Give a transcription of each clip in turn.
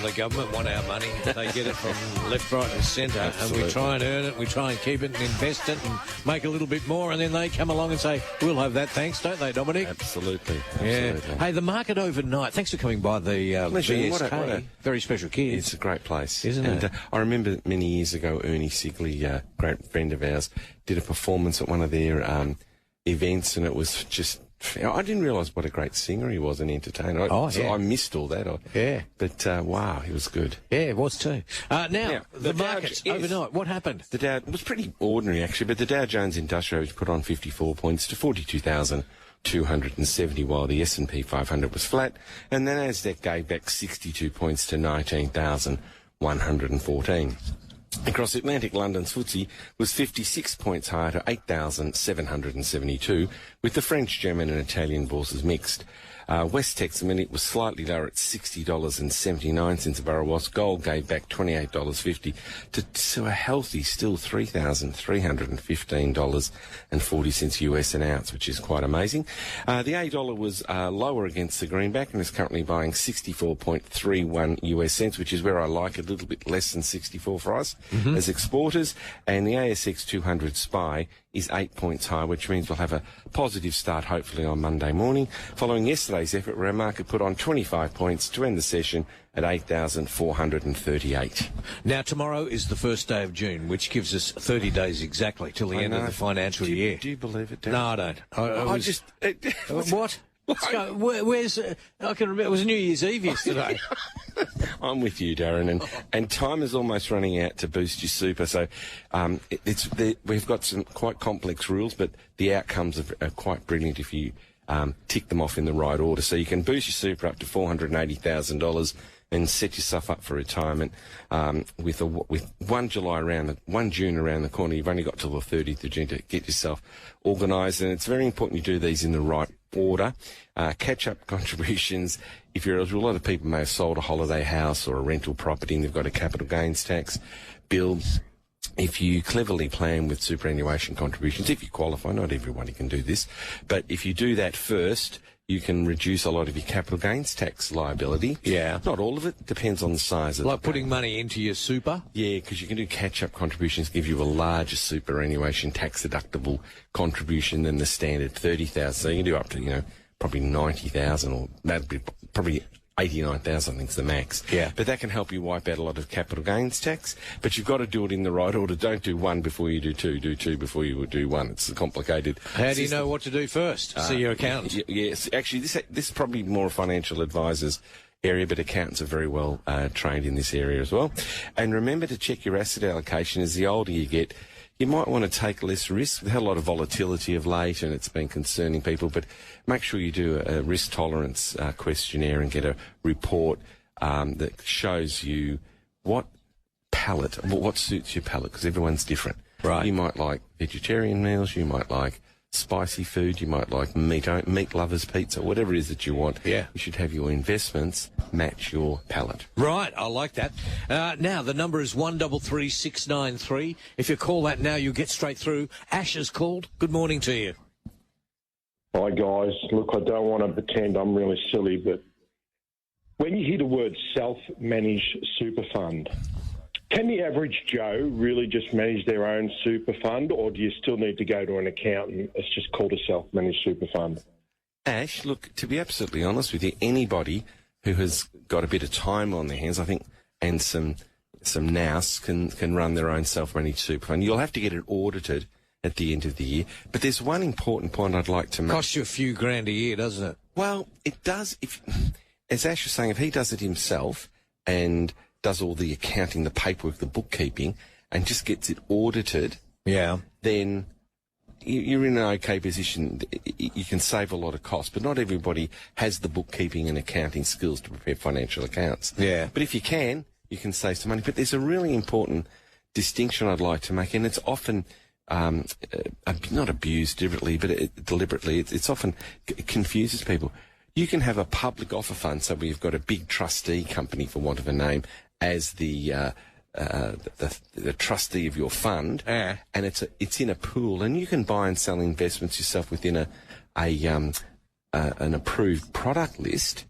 the government want our money. They get it from left, right and centre, and we try and earn it, we try and keep it and invest it and make a little bit more, and then they come along and say, we'll have that, thanks, don't they, Dominic? Absolutely. Yeah. Hey, the market overnight, thanks for coming by the VSK. What a very special kid. It's a great place. Isn't it? I remember many years ago, Ernie Sigley, a great friend of ours, did a performance at one of their events, and it was just... I didn't realise what a great singer he was and entertainer. I missed all that. But, wow, he was good. Yeah, it was too. Now, the markets overnight, what happened? The Dow was pretty ordinary, actually, but the Dow Jones Industrial Average put on 54 points to 42,270, while the S&P 500 was flat, and the Nasdaq gave back 62 points to 19,114. Across Atlantic, London's FTSE was 56 points higher to 8,772, with the French, German and Italian bourses mixed. West Texas Minute was slightly lower at $60.79 a barrel, whilst gold gave back $28.50 to a healthy still $3,315.40 US an ounce, which is quite amazing. The A dollar was lower against the greenback and is currently buying 64.31 US cents, which is where I like it, a little bit less than 64 for us as exporters. And the ASX 200 SPY is 8 points higher, which means we'll have a positive start hopefully on Monday morning, following yesterday's effort where our market put on 25 points to end the session at 8,438. Now, tomorrow is the first day of June, which gives us 30 days exactly till the end of the financial year. Do you believe it, Dan? No, I don't. What? Let's go. Where's... I can remember, it was New Year's Eve yesterday. I'm with you, Darren, and time is almost running out to boost your super. So we've got some quite complex rules, but the outcomes are quite brilliant if you tick them off in the right order. So you can boost your super up to $480,000 and set yourself up for retirement with 1 June around the corner. You've only got till the 30th of June to get yourself organised, and it's very important you do these in the right order. Catch-up contributions. If you're eligible, a lot of people may have sold a holiday house or a rental property and they've got a capital gains tax bill. If you cleverly plan with superannuation contributions, if you qualify, not everybody can do this, but if you do that first, you can reduce a lot of your capital gains tax liability. Yeah. Not all of it. Depends on the size of Like putting money into your super? Yeah, because you can do catch-up contributions, give you a larger superannuation tax deductible contribution than the standard 30,000. So you can do up to, probably 90,000, or that'd be probably 89,000, I think is the max. Yeah. But that can help you wipe out a lot of capital gains tax. But you've got to do it in the right order. Don't do one before you do two. Do two before you do one. It's a complicated How do you know what to do first? See your accountant. Yes. Actually, this is probably more a financial advisor's area, but accountants are very well trained in this area as well. And remember to check your asset allocation. As the older you get, you might want to take less risk. We've had a lot of volatility of late, and it's been concerning people, but make sure you do a risk tolerance questionnaire and get a report that shows you what suits your palate, because everyone's different. Right. You might like vegetarian meals, you might like spicy food, you might like meat lovers pizza, whatever it is that you want. Yeah. You should have your investments match your palate. Right, I like that. Now, the number is 133693. If you call that now, you'll get straight through. Ash has called. Good morning to you. Hi, guys. Look, I don't want to pretend I'm really silly, but when you hear the word self-managed super fund, can the average Joe really just manage their own super fund, or do you still need to go to an accountant? It's just called a self-managed super fund. Ash, look, to be absolutely honest with you, anybody who has got a bit of time on their hands, I think, and some nous can run their own self-managed super fund. You'll have to get it audited at the end of the year. But there's one important point I'd like to make. Costs you a few grand a year, doesn't it? Well, it does. As Ash was saying, if he does it himself and does all the accounting, the paperwork, the bookkeeping, and just gets it audited, then you're in an okay position. You can save a lot of costs, but not everybody has the bookkeeping and accounting skills to prepare financial accounts. Yeah. But if you can save some money. But there's a really important distinction I'd like to make, and it's often not abused deliberately, but deliberately. It's often confuses people. You can have a public offer fund, so we've got a big trustee company, for want of a name, as the trustee of your fund, and it's in a pool, and you can buy and sell investments yourself within an approved product list.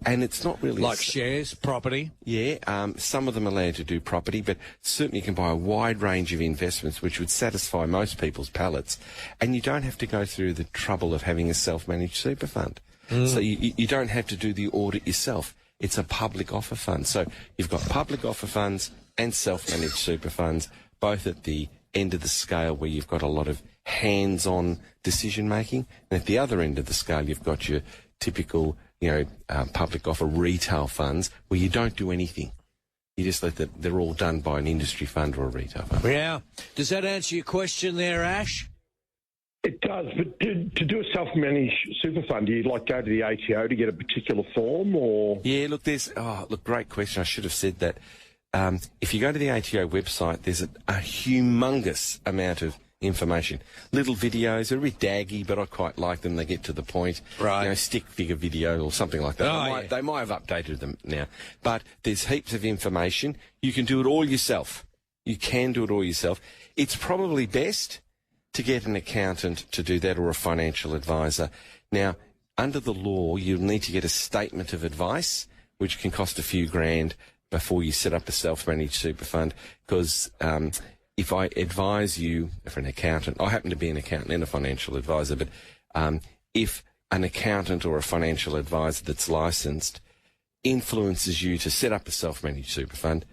and it's not really Like shares, property. Yeah, some of them are allowed to do property, but certainly you can buy a wide range of investments which would satisfy most people's palates, and you don't have to go through the trouble of having a self-managed super fund. So you don't have to do the audit yourself. It's a public offer fund. So you've got public offer funds and self-managed super funds, both at the end of the scale where you've got a lot of hands-on decision-making, and at the other end of the scale you've got your typical public offer retail funds where you don't do anything. You just let they're all done by an industry fund or a retail fund. Yeah. Does that answer your question there, Ash? It does, but to do a self-managed super fund, do you go to the ATO to get a particular form, or? Yeah, look, great question. I should have said that. If you go to the ATO website, there's a humongous amount of information. Little videos are a bit daggy, but I quite like them. They get to the point. Right. Stick figure video or something like that. Oh, They might have updated them now. But there's heaps of information. You can do it all yourself. You can do it all yourself. It's probably best to get an accountant to do that or a financial advisor. Now, under the law, you'll need to get a statement of advice, which can cost a few grand before you set up a self-managed super fund, because if I advise you for an accountant, I happen to be an accountant and a financial advisor, but if an accountant or a financial advisor that's licensed influences you to set up a self-managed super fund,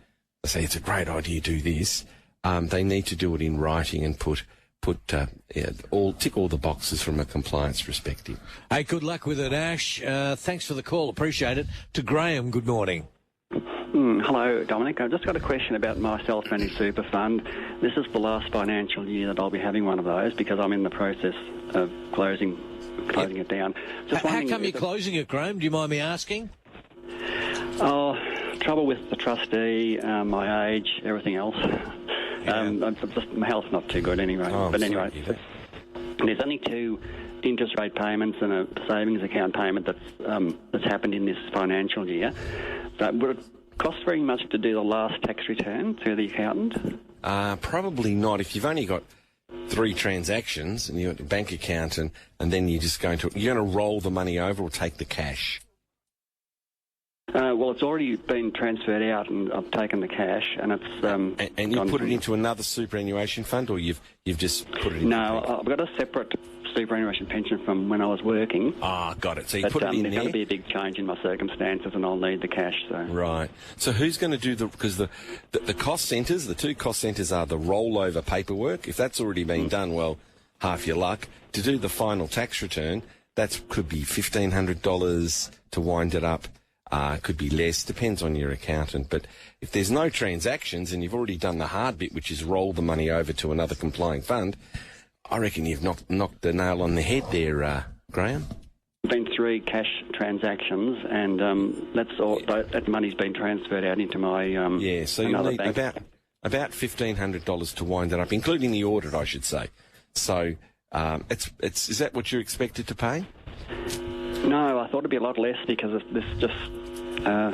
they say it's a great idea, do this, they need to do it in writing and tick all the boxes from a compliance perspective. Hey, good luck with it, Ash. Thanks for the call. Appreciate it. To Graham, good morning. Hello, Dominic. I've just got a question about my self-managed super fund. This is the last financial year that I'll be having one of those because I'm in the process of closing it down. How come you're closing it, Graham? Do you mind me asking? Oh, trouble with the trustee, my age, everything else. My health's not too good anyway. Anyway, there's only 2 interest rate payments and a savings account payment that's happened in this financial year. So would it cost very much to do the last tax return to the accountant? Probably not. If you've only got 3 transactions and you've got a bank account and then you're going to roll the money over or take the cash? Well, it's already been transferred out, and I've taken the cash, and it's and you put it into another superannuation fund, or you've just put it in? No, I've got a separate superannuation pension from when I was working. Ah, got it. So you put it in there. There's going to be a big change in my circumstances, and I'll need the cash. So right. So who's going to do because the cost centres, the 2 cost centres are the rollover paperwork. If that's already been done, well, half your luck. To do the final tax return, that could be $1,500 to wind it up. Could be less, depends on your accountant. But if there's no transactions and you've already done the hard bit, which is roll the money over to another complying fund, I reckon you've knocked the nail on the head there, Graham. Been 3 cash transactions, and that's all. That money's been transferred out into my so you'll need bank. about $1,500 to wind it up, including the audit, I should say. So is that what you expected to pay? No, I thought it'd be a lot less because this just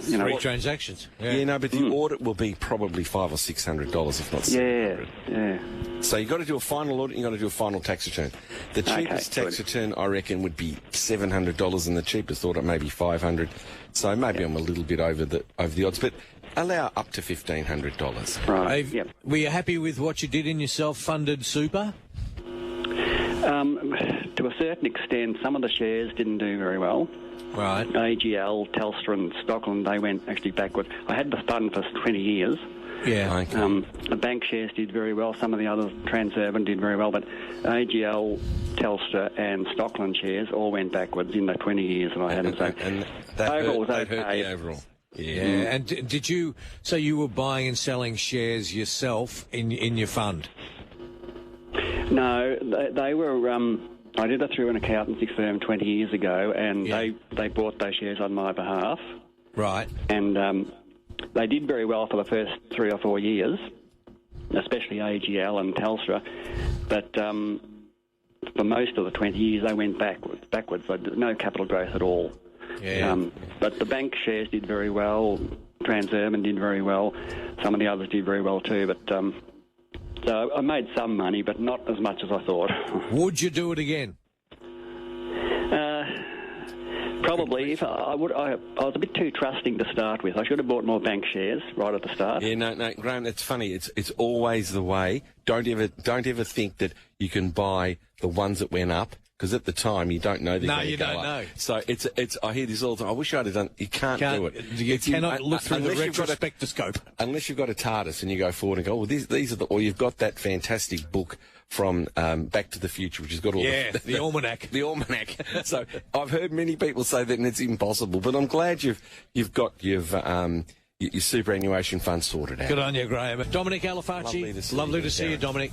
3 transactions. Yeah, but the audit will be probably $500 or $600, if not $700. Yeah. So you've got to do a final audit, you've got to do a final tax return. The cheapest tax return, I reckon, would be $700, and the cheapest audit maybe $500. So maybe I'm a little bit over the odds, but allow up to $1,500. Right. Hey, were you happy with what you did in your self-funded super? To a certain extent, some of the shares didn't do very well. Right. AGL, Telstra and Stockland, they went actually backwards. I had the fund for 20 years. Yeah. Okay. The bank shares did very well. Some of the others, Transurban, did very well. But AGL, Telstra and Stockland shares all went backwards in the 20 years that I had them. So and that overall was hurt okay. the overall. Yeah. And did you... So you were buying and selling shares yourself in your fund? No, they were... I did it through an accountancy firm 20 years ago, and they bought those shares on my behalf. Right. And they did very well for the first 3 or 4 years, especially AGL and Telstra. But for most of the 20 years, they went backwards. So no capital growth at all. Yeah. But the bank shares did very well. Transurban did very well. Some of the others did very well too. But so I made some money, but not as much as I thought. Would you do it again? Probably. If I was a bit too trusting to start with. I should have bought more bank shares right at the start. Yeah, no, Graham, it's funny. It's always the way. Don't ever think that you can buy the ones that went up, because at the time you don't know they're going to go up. No, you don't know. So it's. I hear this all the time. I wish I'd have done. You can't do it. You cannot look through the retrospectoscope unless you've got a TARDIS and you go forward and go, well, these are the. Or you've got that fantastic book from Back to the Future, which has got all the almanac. The almanac. So I've heard many people say that, and it's impossible. But I'm glad you've got your superannuation fund sorted out. Good on you, Graham. Dominic Alafaci, lovely to see you, Dominic.